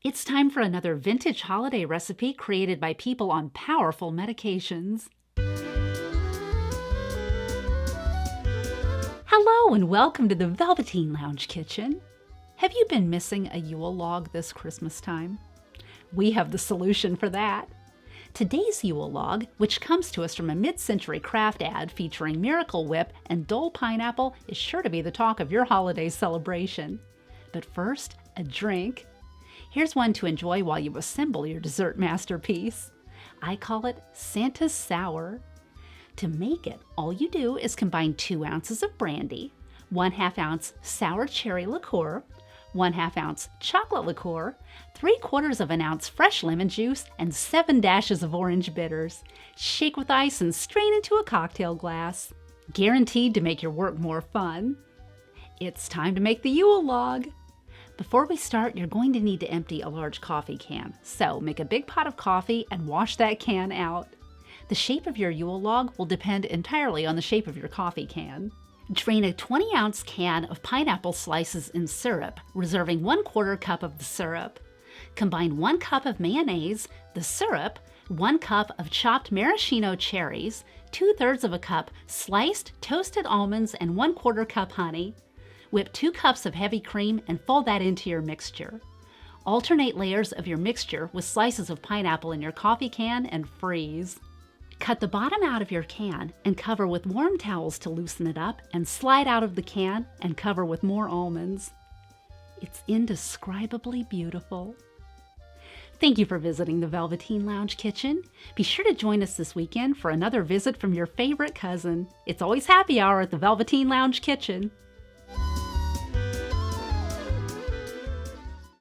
It's time for another vintage holiday recipe created by people on powerful medications. Hello and welcome to the Velveteen Lounge Kitchen. Have you been missing a Yule log this Christmas time? We have the solution for that. Today's Yule log, which comes to us from a mid-century Kraft ad featuring Miracle Whip and Dole pineapple, is sure to be the talk of your holiday celebration. But first, a drink. Here's one to enjoy while you assemble your dessert masterpiece. I call it Santa's Sour. To make it, all you do is combine 2 ounces of brandy, 1/2 ounce sour cherry liqueur, 1/2 ounce chocolate liqueur, 3/4 of an ounce fresh lemon juice, and 7 dashes of orange bitters. Shake with ice and strain into a cocktail glass. Guaranteed to make your work more fun. It's time to make the Yule log. Before we start, you're going to need to empty a large coffee can. So make a big pot of coffee and wash that can out. The shape of your Yule log will depend entirely on the shape of your coffee can. Drain a 20-ounce can of pineapple slices in syrup, reserving 1/4 cup of the syrup. Combine 1 cup of mayonnaise, the syrup, 1 cup of chopped maraschino cherries, 2/3 of a cup sliced toasted almonds, and 1/4 cup honey. Whip 2 cups of heavy cream and fold that into your mixture. Alternate layers of your mixture with slices of pineapple in your coffee can and freeze. Cut the bottom out of your can and cover with warm towels to loosen it up, and slide out of the can and cover with more almonds. It's indescribably beautiful. Thank you for visiting the Velveteen Lounge Kitchen. Be sure to join us this weekend for another visit from your favorite cousin. It's always happy hour at the Velveteen Lounge Kitchen.